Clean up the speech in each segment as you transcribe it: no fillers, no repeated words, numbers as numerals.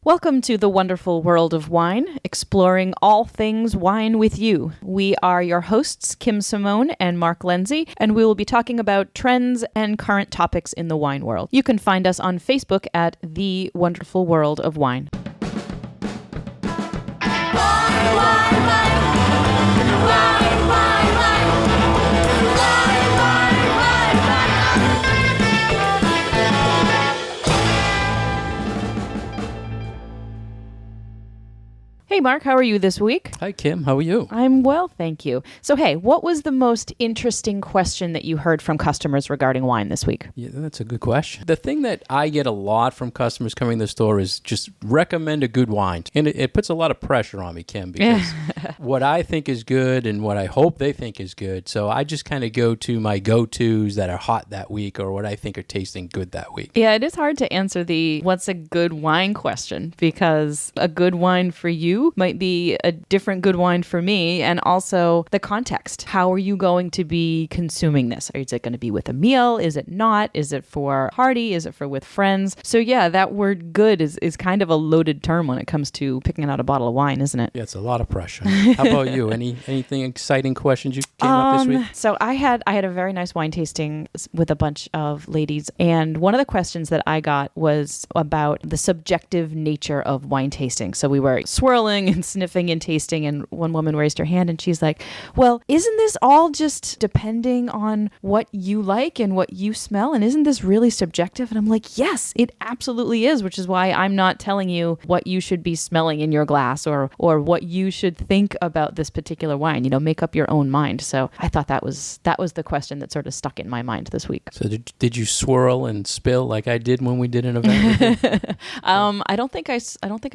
Welcome to the wonderful world of wine, exploring all things wine with you. We are your hosts, Kim Simone and Mark Lindsay, and we will be talking about trends and current topics in the wine world. You can find us on Facebook at The Wonderful World of Wine. Hey, Mark, how are you this week? Hi, Kim. How are you? I'm well, thank you. So, hey, what was the most interesting question that you heard from customers regarding wine this week? Yeah, that's a good question. The thing that I get a lot from customers coming to the store is just recommend a good wine. And it puts a lot of pressure on me, Kim, because what I think is good and what I hope they think is good. So I just kind of go to my go-tos that are hot that week or what I think are tasting good that week. Yeah, it is hard to answer the what's a good wine question, because a good wine for you might be a different good wine for me, and also the context. How are you going to be consuming this? Is it going to be with a meal? Is it not? Is it for party? Is it for with friends? So yeah, that word good is kind of a loaded term when it comes to picking out a bottle of wine, isn't it? Yeah, it's a lot of pressure. How about you? Anything exciting questions you came up this week? So I had a very nice wine tasting with a bunch of ladies, and one of the questions that I got was about the subjective nature of wine tasting. So we were swirling and sniffing and tasting, and one woman raised her hand and she's like, well, isn't this all just depending on what you like and what you smell, and isn't this really subjective? And I'm like, yes, it absolutely is, which is why I'm not telling you what you should be smelling in your glass or what you should think about this particular wine. Make up your own mind. So I thought that was the question that sort of stuck in my mind this week. So did you swirl and spill like I did when we did an event with you? I don't think I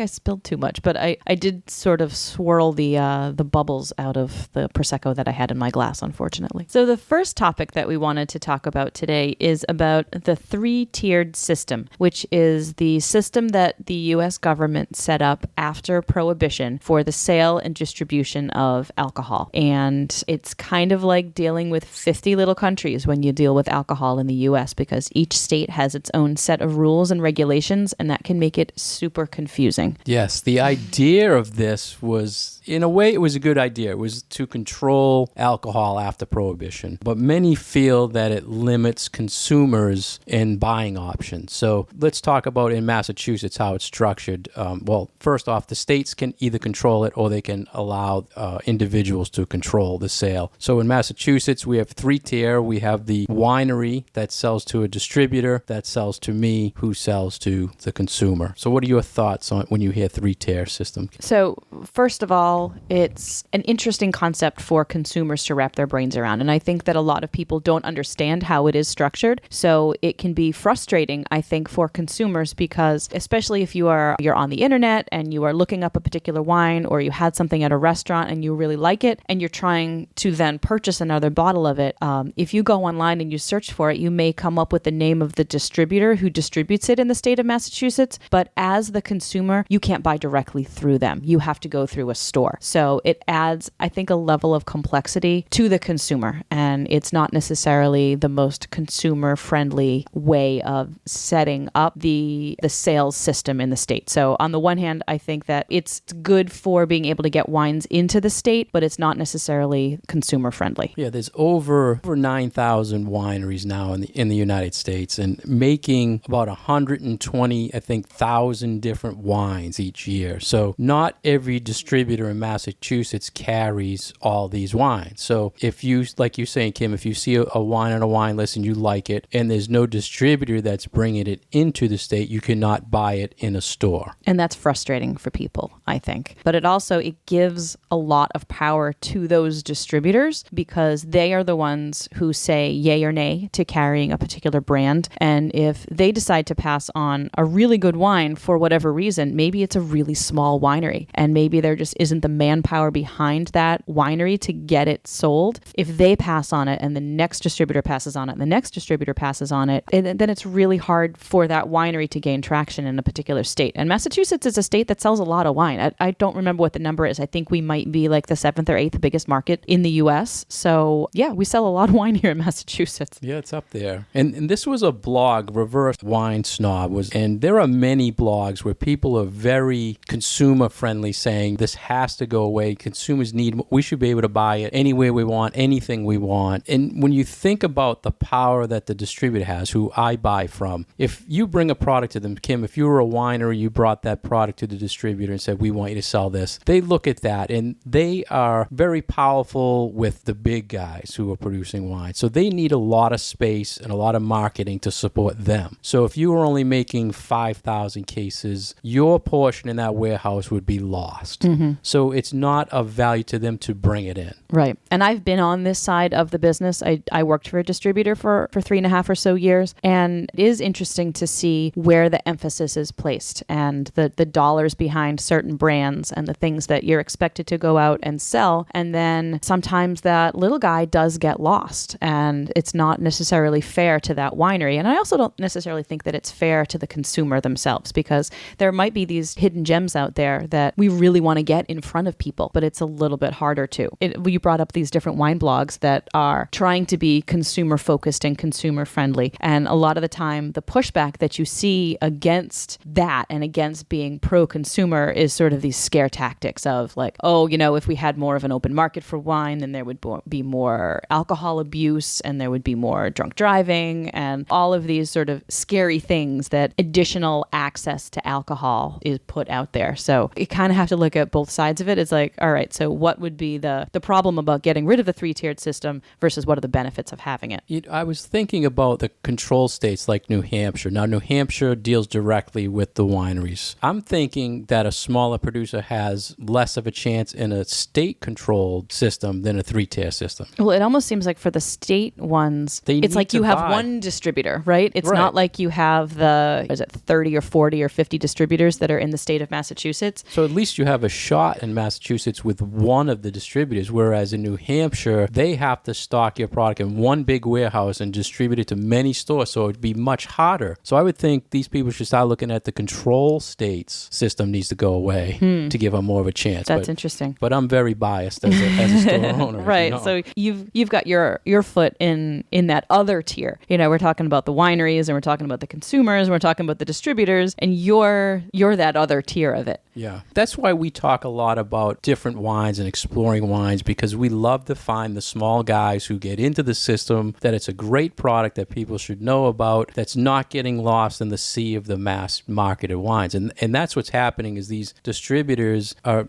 spilled too much, but I did sort of swirl the bubbles out of the Prosecco that I had in my glass, unfortunately. So the first topic that we wanted to talk about today is about the three-tiered system, which is the system that the U.S. government set up after Prohibition for the sale and distribution of alcohol. And it's kind of like dealing with 50 little countries when you deal with alcohol in the U.S., because each state has its own set of rules and regulations, and that can make it super confusing. Yes, the idea of this was, in a way, it was a good idea. It was to control alcohol after Prohibition. But many feel that it limits consumers in buying options. So let's talk about in Massachusetts how it's structured. Well, first off, the states can either control it or they can allow individuals to control the sale. So in Massachusetts, we have three-tier. We have the winery that sells to a distributor, that sells to me, who sells to the consumer. So what are your thoughts on when you hear three-tier system? So first of all, it's an interesting concept for consumers to wrap their brains around. And I think that a lot of people don't understand how it is structured. So it can be frustrating, I think, for consumers, because especially if you're on the internet and you are looking up a particular wine, or you had something at a restaurant and you really like it and you're trying to then purchase another bottle of it. If you go online and you search for it, you may come up with the name of the distributor who distributes it in the state of Massachusetts. But as the consumer, you can't buy directly through them. You have to go through a store. So it adds, I think, a level of complexity to the consumer. And it's not necessarily the most consumer-friendly way of setting up the sales system in the state. So on the one hand, I think that it's good for being able to get wines into the state, but it's not necessarily consumer-friendly. Yeah, there's over 9,000 wineries now in the United States, and making about 120, I think, thousand different wines each year. So not every distributor in Massachusetts carries all these wines. So if you, like you're saying, Kim, if you see a wine on a wine list and you like it, and there's no distributor that's bringing it into the state, you cannot buy it in a store. And that's frustrating for people, I think. But it gives a lot of power to those distributors, because they are the ones who say yay or nay to carrying a particular brand. And if they decide to pass on a really good wine for whatever reason, maybe it's a really small winery, and maybe there just isn't the manpower behind that winery to get it sold. If they pass on it and the next distributor passes on it and the next distributor passes on it, then it's really hard for that winery to gain traction in a particular state. And Massachusetts is a state that sells sells a lot of wine. I don't remember what the number is. I think we might be like the 7th or 8th biggest market in the U.S. So yeah, we sell a lot of wine here in Massachusetts. Yeah, it's up there. And this was a blog, Reverse Wine Snob, and there are many blogs where people are very consumer friendly, saying this has to go away. Consumers we should be able to buy it anywhere we want, anything we want. And when you think about the power that the distributor has, who I buy from, if you bring a product to them, Kim, if you were a winery, you brought that product to the distributor and said, we want you to sell this, they look at that and they are very powerful with the big guys who are producing wine. So they need a lot of space and a lot of marketing to support them. So if you were only making 5,000 cases, your portion in that warehouse would be lost. Mm-hmm. So it's not of value to them to bring it in. Right. And I've been on this side of the business. I worked for a distributor for 3.5 or so years. And it is interesting to see where the emphasis is placed and the dollars behind certain brands and the things that you're expected to go out and sell. And then sometimes that little guy does get lost, and it's not necessarily fair to that winery. And I also don't necessarily think that it's fair to the consumer themselves, because there might be these hidden gems out there that we really want to get in front of people, but it's a little bit harder to. You brought up these different wine blogs that are trying to be consumer focused and consumer friendly. And a lot of the time, the pushback that you see against that and against being pro-consumer is sort of these scare tactics of like, oh, if we had more of an open market for wine, then there would be more alcohol abuse and there would be more drunk driving and all of these sort of scary things that additional access to alcohol is put out there. So you kind of have to look at both sides of it. It's like, all right, so what would be the problem about getting rid of the 3-tiered system versus what are the benefits of having it? I was thinking about the control states like New Hampshire. Now, New Hampshire deals directly with the wineries. I'm thinking that a smaller producer has less of a chance in a state-controlled system than a 3-tier system. Well, it almost seems like for the state ones, it's like you have one distributor, right? It's not like you have 30 or 40 or 50 distributors that are in the state of Massachusetts. So at least you have a shot in Massachusetts with one of the distributors, whereas in New Hampshire, they have to stock your product in one big warehouse and distribute it to many stores, so it'd be much harder. So I would think these people should start looking at the control states system needs to go away to give them more of a chance. That's interesting. But I'm very biased as a store owner. Right. So you've got your foot in that other tier. We're talking about the wineries and we're talking about the consumers and we're talking about the distributors, and you're that other tier of it. Yeah. That's why we talk a lot about different wines and exploring wines, because we love to find the small guys who get into the system, that it's a great product that people should know about, that's not getting lost in the sea of the mass marketed wines. And that's what's happening is these distributors are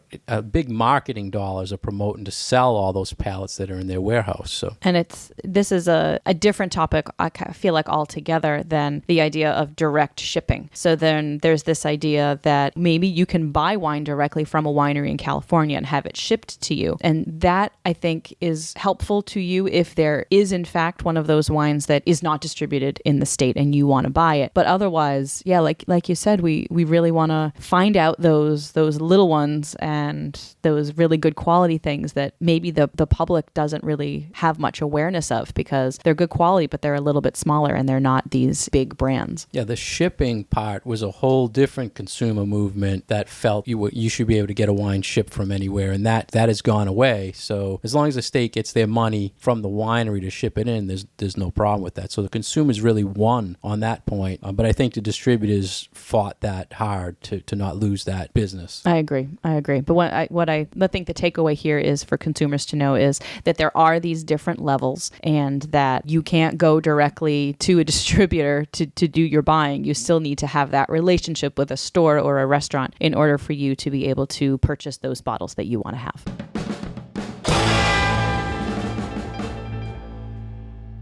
big marketing dollars are promoting to sell all those pallets that are in their warehouse. So, and this is a different topic, I feel like, altogether than the idea of direct shipping. So then there's this idea that maybe you can buy wine directly from a winery in California and have it shipped to you. And that, I think, is helpful to you if there is, in fact, one of those wines that is not distributed in the state and you want to buy it. But otherwise, yeah, like you said, we really want to find out those little ones and those really good quality things that maybe the public doesn't really have much awareness of, because they're good quality, but they're a little bit smaller and they're not these big brands. Yeah, the shipping part was a whole different consumer movement that felt you should be able to get a wine shipped from anywhere, and that has gone away. So as long as the state gets their money from the winery to ship it in, there's no problem with that. So the consumers really won on that point, but I think the distributors fought that hard to not lose that business. I agree. But I think the takeaway here is for consumers to know is that there are these different levels, and that you can't go directly to a distributor to do your buying. You still need to have that relationship with a store or a restaurant in order for you to be able to purchase those bottles that you want to have.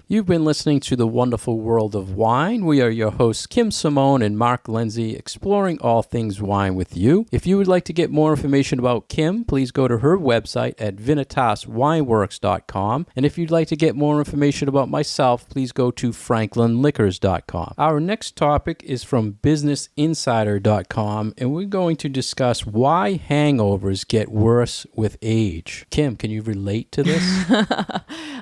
You've been listening to The Wonderful World of Wine. We are your hosts, Kim Simone and Mark Lindsay, exploring all things wine with you. If you would like to get more information about Kim, please go to her website at vinitaswineworks.com. And if you'd like to get more information about myself, please go to franklinliquors.com. Our next topic is from businessinsider.com, and we're going to discuss why hangovers get worse with age. Kim, can you relate to this?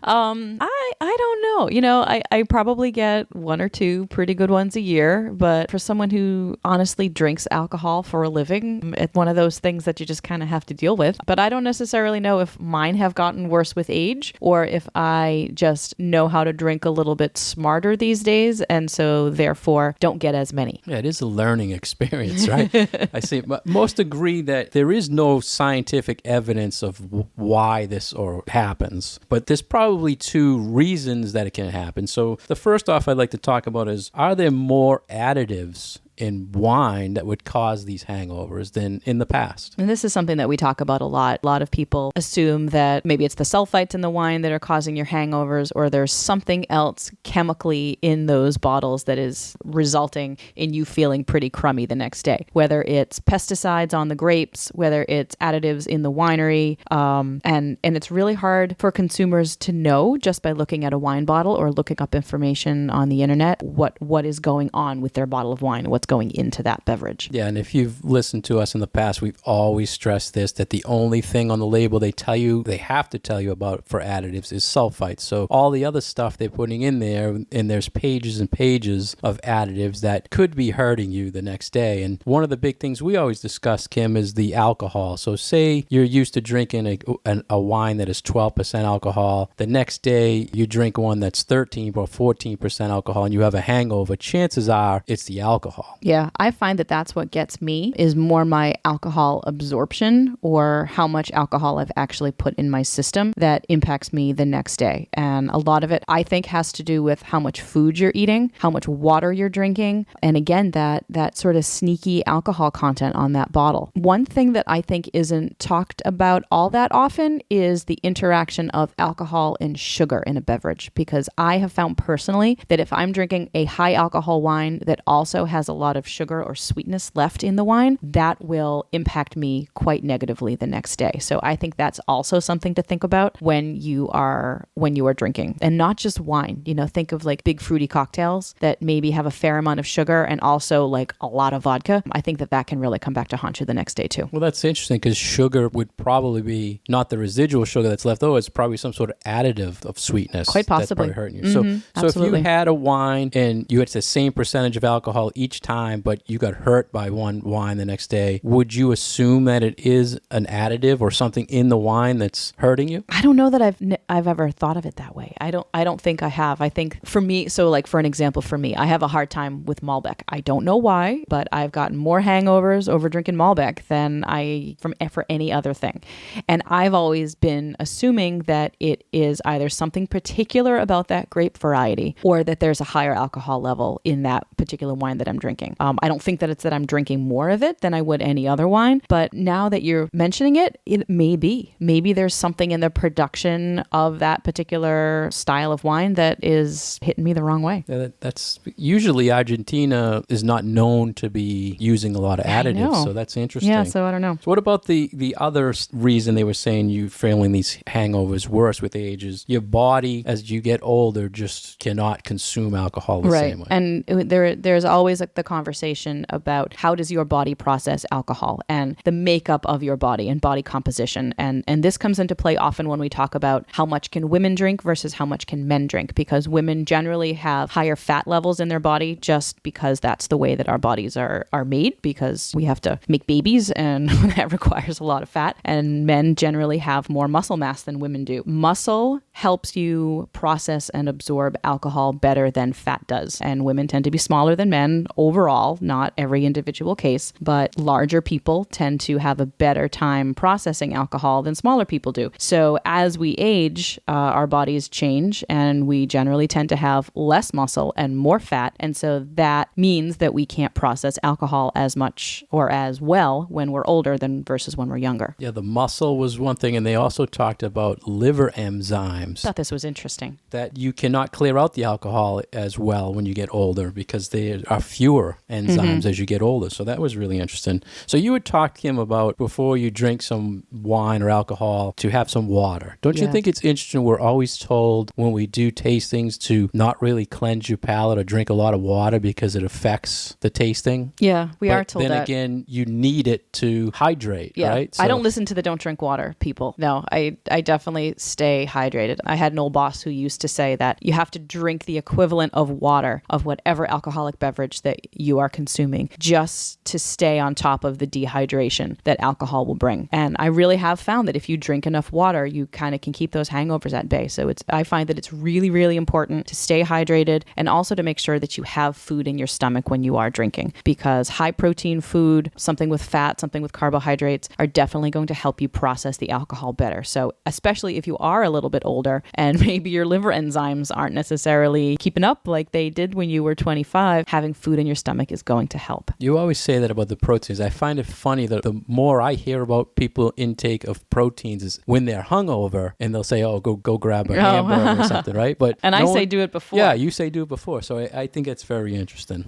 I don't know. know. I probably get one or two pretty good ones a year, but for someone who honestly drinks alcohol for a living, it's one of those things that you just kind of have to deal with. But I don't necessarily know if mine have gotten worse with age or if I just know how to drink a little bit smarter these days and so therefore don't get as many. Yeah, it is a learning experience, right? I see. But most agree that there is no scientific evidence of why this or happens, but there's probably two reasons that it can happen. So the first off I'd like to talk about is, are there more additives in wine that would cause these hangovers than in the past? And this is something that we talk about a lot. A lot of people assume that maybe it's the sulfites in the wine that are causing your hangovers, or there's something else chemically in those bottles that is resulting in you feeling pretty crummy the next day. Whether it's pesticides on the grapes, whether it's additives in the winery, and it's really hard for consumers to know just by looking at a wine bottle or looking up information on the internet what is going on with their bottle of wine, what's going into that beverage. Yeah, and if you've listened to us in the past, we've always stressed this, that the only thing on the label they have to tell you about for additives is sulfites. So all the other stuff they're putting in there, and there's pages and pages of additives that could be hurting you the next day. And one of the big things we always discuss, Kim, is the alcohol. So say you're used to drinking a wine that is 12% alcohol. The next day you drink one that's 13 or 14% alcohol and you have a hangover. Chances are it's the alcohol. Yeah, I find that that's what gets me is more my alcohol absorption or how much alcohol I've actually put in my system that impacts me the next day. And a lot of it, I think, has to do with how much food you're eating, how much water you're drinking, and again, that sort of sneaky alcohol content on that bottle. One thing that I think isn't talked about all that often is the interaction of alcohol and sugar in a beverage, because I have found personally that if I'm drinking a high alcohol wine that also has a lot of sugar or sweetness left in the wine, that will impact me quite negatively the next day. So I think that's also something to think about when you are drinking, and not just wine. Think of like big fruity cocktails that maybe have a fair amount of sugar and also like a lot of vodka. I think that can really come back to haunt you the next day too. Well, that's interesting because sugar would probably be not the residual sugar that's left over. It's probably some sort of additive of sweetness. Quite possibly. That's probably hurting you. So if you had a wine and you had the same percentage of alcohol each time, but you got hurt by one wine the next day, would you assume that it is an additive or something in the wine that's hurting you? I don't know that I've ever thought of it that way. I don't think I have. I think for me, so like for an example, for me, I have a hard time with Malbec. I don't know why, but I've gotten more hangovers over drinking Malbec than for any other thing. And I've always been assuming that it is either something particular about that grape variety or that there's a higher alcohol level in that particular wine that I'm drinking. I don't think that it's that I'm drinking more of it than I would any other wine, but now that you're mentioning it, it may be. Maybe there's something in the production of that particular style of wine that is hitting me the wrong way. Yeah, that's usually Argentina is not known to be using a lot of additives, so that's interesting. Yeah, so I don't know. So what about the other reason they were saying you feeling these hangovers worse with age is your body, as you get older, just cannot consume alcohol the same way. And there's always like the conversation about how does your body process alcohol and the makeup of your body and body composition. And this comes into play often when we talk about how much can women drink versus how much can men drink, because women generally have higher fat levels in their body just because that's the way that our bodies are made, because we have to make babies and that requires a lot of fat. And men generally have more muscle mass than women do. Muscle helps you process and absorb alcohol better than fat does. And women tend to be smaller than men overall, not every individual case, but larger people tend to have a better time processing alcohol than smaller people do. So as we age, our bodies change and we generally tend to have less muscle and more fat. And so that means that we can't process alcohol as much or as well when we're older than versus when we're younger. Yeah, the muscle was one thing, and they also talked about liver enzymes. I thought this was interesting. That you cannot clear out the alcohol as well when you get older because there are fewer enzymes as you get older. So that was really interesting. So you would talk, Kim, about before you drink some wine or alcohol to have some water. Don't you think it's interesting? We're always told when we do tastings to not really cleanse your palate or drink a lot of water because it affects the tasting. Yeah, we are told that. But then again, you need it to hydrate, right? So I don't listen to the don't drink water people. No, I definitely stay hydrated. hydrated. I had an old boss who used to say that you have to drink the equivalent of water of whatever alcoholic beverage that you are consuming just to stay on top of the dehydration that alcohol will bring. And I really have found that if you drink enough water, you kind of can keep those hangovers at bay. So I find that it's really, really important to stay hydrated and also to make sure that you have food in your stomach when you are drinking, because high protein food, something with fat, something with carbohydrates are definitely going to help you process the alcohol better. So especially if you are a little bit older and maybe your liver enzymes aren't necessarily keeping up like they did when you were 25, having food in your stomach is going to help. You always say that about the proteins. I find it funny that the more I hear about people intake of proteins is when they're hungover and they'll say, oh, go grab a hamburger or something, right? But and I say do it before. Yeah, you say do it before. So I think it's very interesting.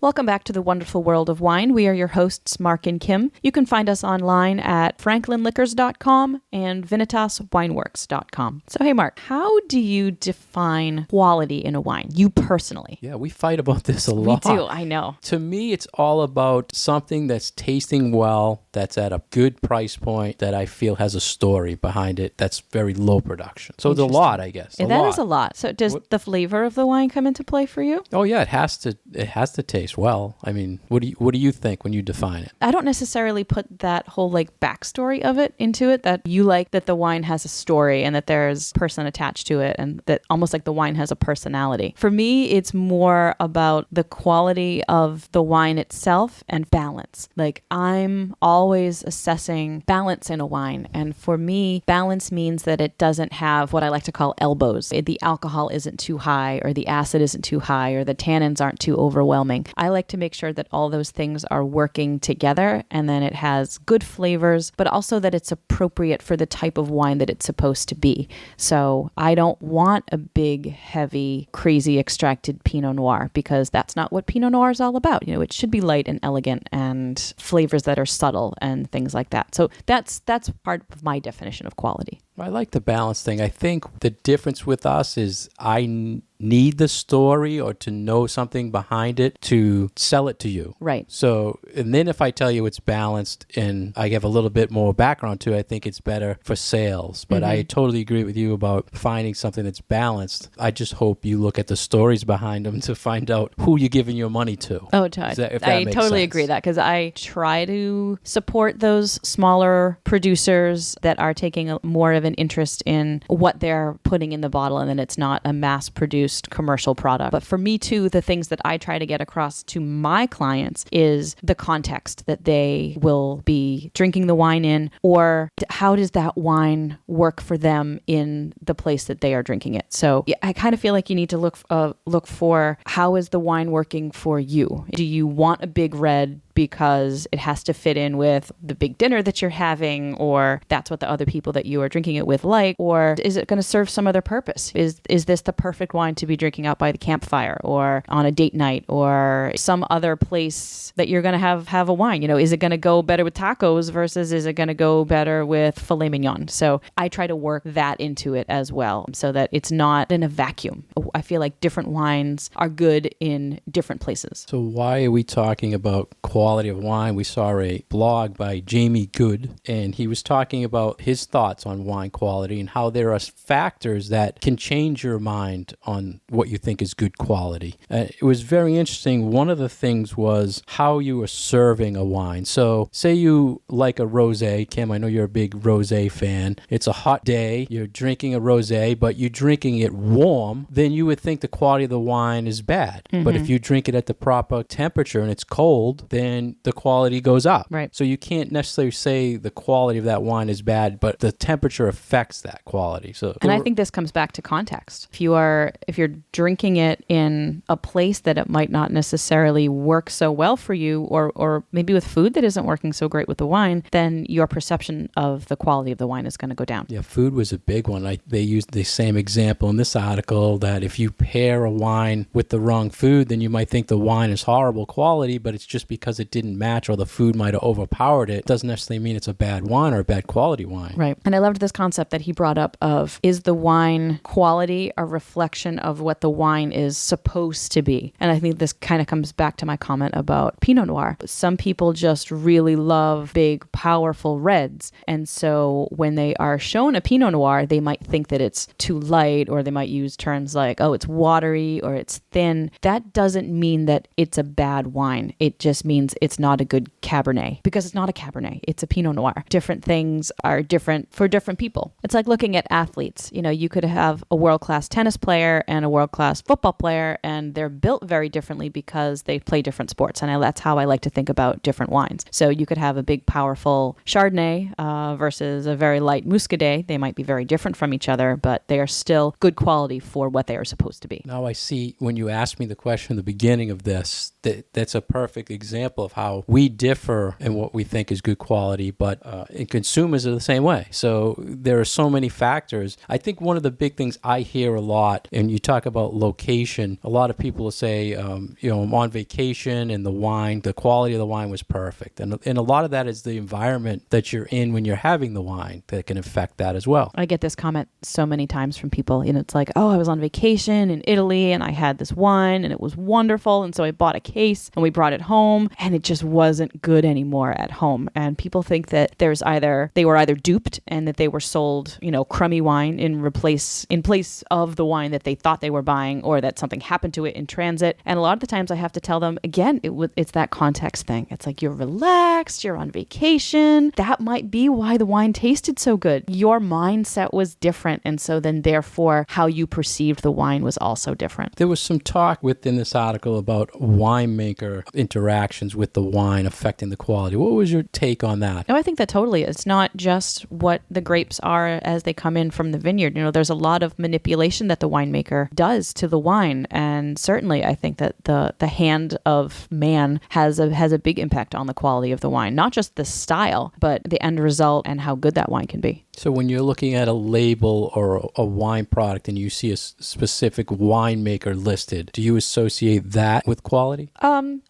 Welcome back to the wonderful world of wine. We are your hosts, Mark and Kim. You can find us online at franklinliquors.com and vinitaswineworks.com. So, hey, Mark, how do you define quality in a wine, you personally? Yeah, we fight about this a lot. We do, I know. To me, it's all about something that's tasting well, that's at a good price point, that I feel has a story behind it, that's very low production. So it's a lot, I guess. That is a lot. So does the flavor of the wine come into play for you? Oh, yeah, it has to taste well. I mean, what do you think when you define it? I don't necessarily put that whole backstory of it into it, that you like that the wine has a story and that there's a person attached to it and that almost like the wine has a personality. For me, it's more about the quality of the wine itself and balance. I'm always assessing balance in a wine. And for me, balance means that it doesn't have what I like to call elbows. The alcohol isn't too high or the acid isn't too high or the tannins aren't too overwhelming. I like to make sure that all those things are working together and then it has good flavors, but also that it's appropriate for the type of wine that it's supposed to be. So I don't want a big, heavy, crazy extracted Pinot Noir because that's not what Pinot Noir is all about. It should be light and elegant and flavors that are subtle and things like that. So that's part of my definition of quality. I like the balance thing. I think the difference with us is I need the story or to know something behind it to sell it to you. Right. So, and then if I tell you it's balanced and I give a little bit more background to it, I think it's better for sales. But I totally agree with you about finding something that's balanced. I just hope you look at the stories behind them to find out who you're giving your money to. Oh, I totally agree that because I try to support those smaller producers that are taking more of an interest in what they're putting in the bottle and then it's not a mass-produced commercial product. But for me too, the things that I try to get across to my clients is the context that they will be drinking the wine in, or how does that wine work for them in the place that they are drinking it. So I kind of feel like you need to look for how is the wine working for you. Do you want a big red because it has to fit in with the big dinner that you're having, or that's what the other people that you are drinking it with like, or is it going to serve some other purpose? Is this the perfect wine to be drinking out by the campfire or on a date night or some other place that you're going to have a wine? Is it going to go better with tacos versus is it going to go better with filet mignon? So I try to work that into it as well so that it's not in a vacuum. I feel like different wines are good in different places. So why are we talking about quality of wine? We saw a blog by Jamie Good, and he was talking about his thoughts on wine quality and how there are factors that can change your mind on what you think is good quality. It was very interesting. One of the things was how you are serving a wine. So say you like a rosé. Kim, I know you're a big rosé fan. It's a hot day. You're drinking a rosé, but you're drinking it warm. Then you would think the quality of the wine is bad. But if you drink it at the proper temperature and it's cold, then the quality goes up. Right. So you can't necessarily say the quality of that wine is bad, but the temperature affects that quality. And I think this comes back to context. If you're drinking it in a place that it might not necessarily work so well for you, or maybe with food that isn't working so great with the wine, then your perception of the quality of the wine is going to go down. Yeah, food was a big one. They used the same example in this article that if you pair a wine with the wrong food, then you might think the wine is horrible quality, but it's just because it didn't match or the food might have overpowered it, doesn't necessarily mean it's a bad wine or a bad quality wine. Right. And I loved this concept that he brought up of, is the wine quality a reflection of what the wine is supposed to be? And I think this kind of comes back to my comment about Pinot Noir. Some people just really love big, powerful reds. And so when they are shown a Pinot Noir, they might think that it's too light, or they might use terms like, oh, it's watery or it's thin. That doesn't mean that it's a bad wine. It just means it's not a good Cabernet, because it's not a Cabernet. It's a Pinot Noir. Different things are different for different people. It's like looking at athletes. You know, you could have a world-class tennis player and a world-class football player, and they're built very differently because they play different sports. And that's how I like to think about different wines. So you could have a big, powerful Chardonnay versus a very light Muscadet. They might be very different from each other, but they are still good quality for what they are supposed to be. Now I see when you asked me the question in the beginning of this, that's a perfect example of how we differ in what we think is good quality, but in consumers are the same way. So there are so many factors. I think one of the big things I hear a lot, and you talk about location, a lot of people will say, I'm on vacation and the quality of the wine was perfect. And a lot of that is the environment that you're in when you're having the wine that can affect that as well. I get this comment so many times from people, and it's like, oh, I was on vacation in Italy and I had this wine and it was wonderful. And so I bought a case and we brought it home and it just wasn't good anymore at home. And people think that they were either duped and that they were sold, crummy wine in place of the wine that they thought they were buying, or that something happened to it in transit. And a lot of the times I have to tell them, again, it's that context thing. It's like, you're relaxed, you're on vacation. That might be why the wine tasted so good. Your mindset was different. And so then therefore how you perceived the wine was also different. There was some talk within this article about winemaker interactions with the wine affecting the quality. What was your take on that? No, I think that totally. It's not just what the grapes are as they come in from the vineyard. There's a lot of manipulation that the winemaker does to the wine. And certainly I think that the hand of man has a big impact on the quality of the wine, not just the style, but the end result and how good that wine can be. So when you're looking at a label or a wine product and you see a specific winemaker listed, do you associate that with quality?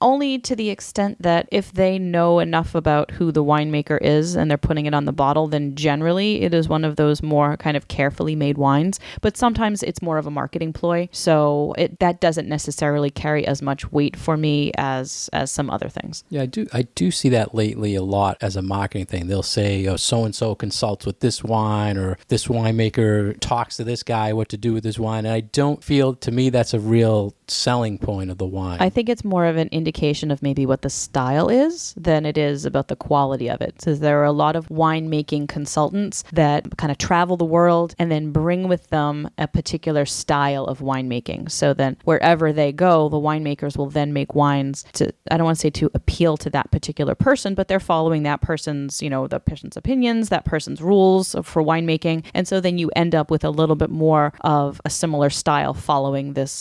Only to the extent that if they know enough about who the winemaker is and they're putting it on the bottle, then generally it is one of those more kind of carefully made wines. But sometimes it's more of a marketing ploy. So that doesn't necessarily carry as much weight for me as some other things. Yeah, I do see that lately a lot as a marketing thing. They'll say, so-and-so consults with this wine, or this winemaker talks to this guy what to do with his wine. And I don't feel, to me, that's a real selling point of the wine. I think it's more of an indication of maybe what the style is than it is about the quality of it. So there are a lot of winemaking consultants that kind of travel the world and then bring with them a particular style of winemaking. So then wherever they go, the winemakers will then make wines I don't want to say to appeal to that particular person, but they're following that person's, the person's opinions, that person's rules for winemaking. And so then you end up with a little bit more of a similar style following this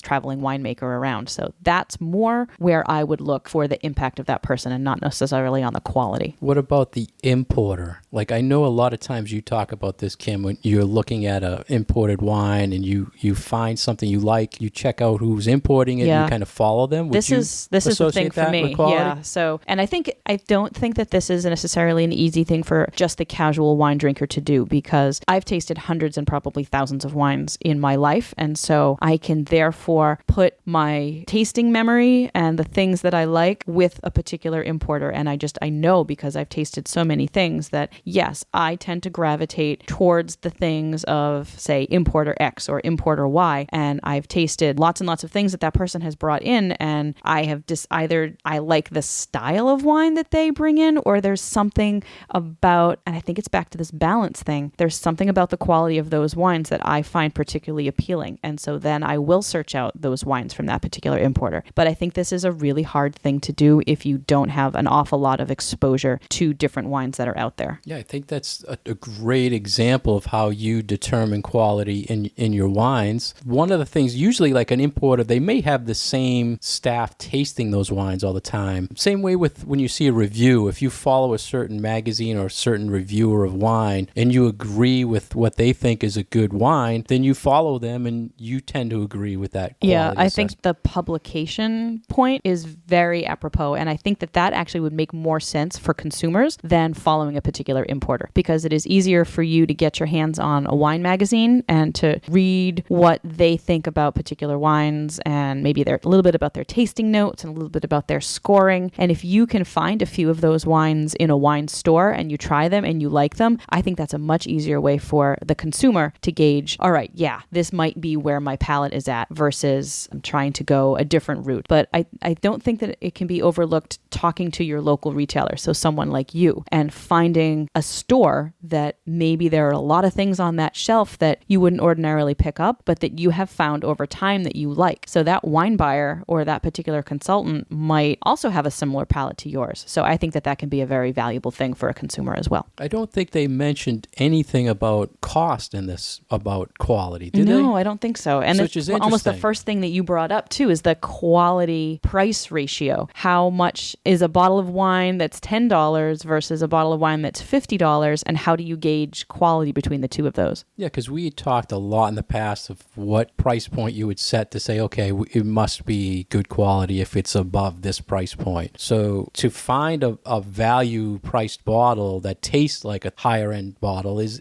traveling winemaker around. So that's more where I would look for the impact of that person and not necessarily on the quality. What about the importer? Like, I know a lot of times you talk about this, Kim, when you're looking at an imported wine and you find something you like, you check out who's importing it, and you kind of follow them. This is the thing for me. Yeah. So, and I don't think that this is necessarily an easy thing for just the casual wine drinker to do, because I've tasted hundreds and probably thousands of wines in my life. And so I can therefore put my tasting memory and the things that I like with a particular importer. And I know, because I've tasted so many things, that yes, I tend to gravitate towards the things of, say, importer X or importer Y. And I've tasted lots and lots of things that person has brought in, and I have either I like the style of wine that they bring in, or there's something about, and I think it's back to this balance thing, there's something about the quality of those wines that I find particularly appealing. And so then I will search out those wines from that particular importer. But I think this is a really hard thing to do if you don't have an awful lot of exposure to different wines that are out there. Yeah, I think that's a great example of how you determine quality in your wines. One of the things, usually like an importer, they may have the same staff tasting those wines all the time. Same way with when you see a review. If you follow a certain magazine or a certain reviewer of wine and you agree with what they think is a good wine, then you follow them and you tend to agree with that quality Yeah, quality I assessment. think the publication point is very apropos. And I think that that actually would make more sense for consumers than following a particular importer, because it is easier for you to get your hands on a wine magazine and to read what they think about particular wines, and maybe a little bit about their tasting notes and a little bit about their scoring. And if you can find a few of those wines in a wine store and you try them and you like them, I think that's a much easier way for the consumer to gauge, all right, yeah, this might be where my palate is at, versus I'm trying to go a different route. But I don't think that it can be overlooked talking to your local retailer, so someone like you, and finding a store that maybe there are a lot of things on that shelf that you wouldn't ordinarily pick up, but that you have found over time that you like. So that wine buyer or that particular consultant might also have a similar palate to yours. So I think that that can be a very valuable thing for a consumer as well. I don't think they mentioned anything about cost in this, about quality, did they? No, I don't think so. And Which is almost the interesting. first thing that you brought up too is the quality price ratio. How much is a bottle of wine that's $10 versus a bottle of wine that's $50, and how do you gauge quality between the two of those? Yeah, because we talked a lot in the past of what price point you would set to say, okay, it must be good quality if it's above this price point. So to find a value priced bottle that tastes like a higher end bottle is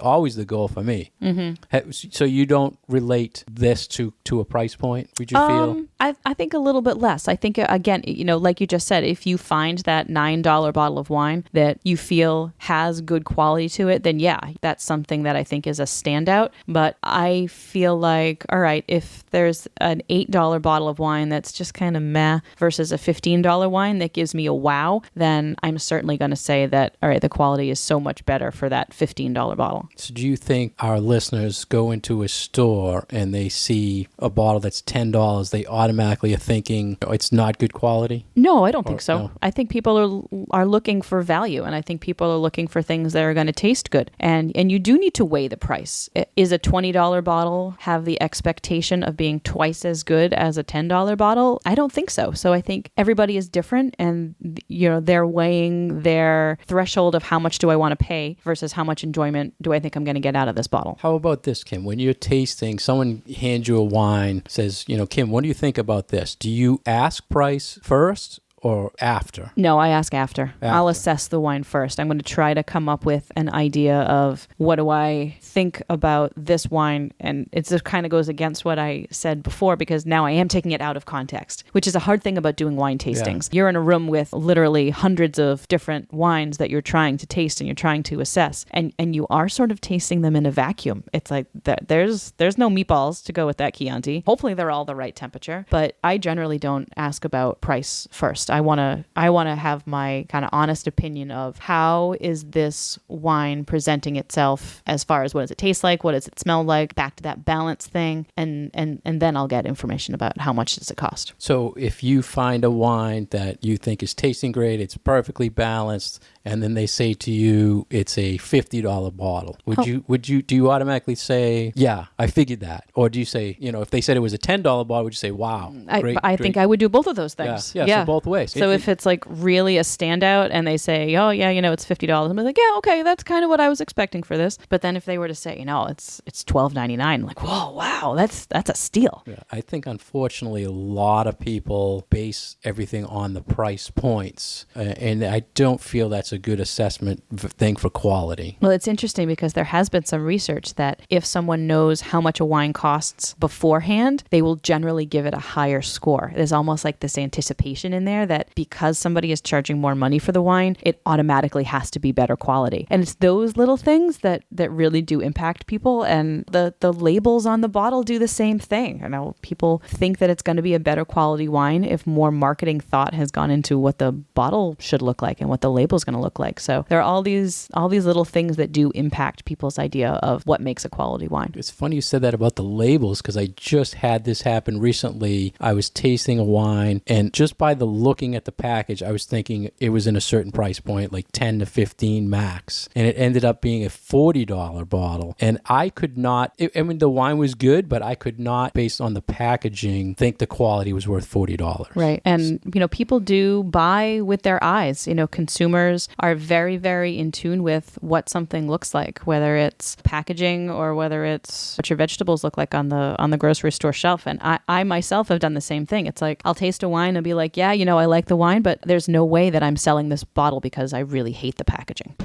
always the goal for me. Mm-hmm. So you don't relate this to a price point, would you feel? I think a little bit less. I think, again, like you just said, if you find that $9 bottle of wine that you feel has good quality to it, then yeah, that's something that I think is a standout. But I feel like, all right, if there's an $8 bottle of wine that's just kind of meh versus a $15 wine that gives me a wow, then I'm certainly going to say that, all right, the quality is so much better for that $15 bottle. So do you think our listeners go into a store and they see a bottle that's $10, they automatically are thinking, oh, it's not good quality? No, I don't think so. no. I think people are looking for value, and I think people are looking for things that are going to taste good. And you do need to weigh the price. Is a $20 bottle have the expectation of being twice as good as a $10 bottle? I don't think so. So I think everybody is different, and they're weighing their threshold of how much do I want to pay versus how much enjoyment do I think I'm going to get out of this bottle. How about this, Kim? When you're tasting, someone hands you a wine, says, Kim, what do you think about this? Do you ask price first or after? No, I ask after. I'll assess the wine first. I'm going to try to come up with an idea of what do I think about this wine. And it just kind of goes against what I said before, because now I am taking it out of context, which is a hard thing about doing wine tastings. Yeah. You're in a room with literally hundreds of different wines that you're trying to taste and you're trying to assess. And you are sort of tasting them in a vacuum. It's like there's no meatballs to go with that Chianti. Hopefully they're all the right temperature. But I generally don't ask about price first. I want to have my kind of honest opinion of how is this wine presenting itself as far as what does it taste like, what does it smell like, back to that balance thing, and then I'll get information about how much does it cost. So if you find a wine that you think is tasting great, it's perfectly balanced, and then they say to you it's a $50 bottle, do you automatically say, yeah, I figured that? Or do you say, if they said it was a $10 bottle, would you say, wow, great, I think I would do both of those things. Yeah. So both ways. So if it's like really a standout and they say, oh yeah, it's $50, I'm like, yeah, okay, that's kind of what I was expecting for this. But then if they were to say, it's $12.99, like, whoa, wow, that's a steal. Yeah, I think unfortunately a lot of people base everything on the price points, and I don't feel that's a good assessment thing for quality. Well, it's interesting because there has been some research that if someone knows how much a wine costs beforehand, they will generally give it a higher score. There's almost like this anticipation in there that because somebody is charging more money for the wine, it automatically has to be better quality. And it's those little things that really do impact people. And the labels on the bottle do the same thing. People think that it's going to be a better quality wine if more marketing thought has gone into what the bottle should look like and what the label is going to look like. So there are all these little things that do impact people's idea of what makes a quality wine. It's funny you said that about the labels, because I just had this happen recently. I was tasting a wine, and just by the looking at the package, I was thinking it was in a certain price point, like 10 to 15 max. And it ended up being a $40 bottle. And I could not, the wine was good, but I could not, based on the packaging, think the quality was worth $40. Right. And, people do buy with their eyes. Consumers are very, very in tune with what something looks like, whether it's packaging or whether it's what your vegetables look like on the grocery store shelf. And I myself have done the same thing. It's like I'll taste a wine and be like, yeah, I like the wine, but there's no way that I'm selling this bottle because I really hate the packaging.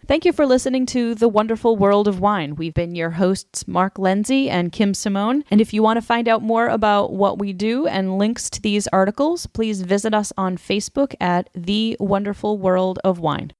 Thank you for listening to The Wonderful World of Wine. We've been your hosts, Mark Lindsay and Kim Simone. And if you want to find out more about what we do and links to these articles, please visit us on Facebook at The Wonderful World of Wine.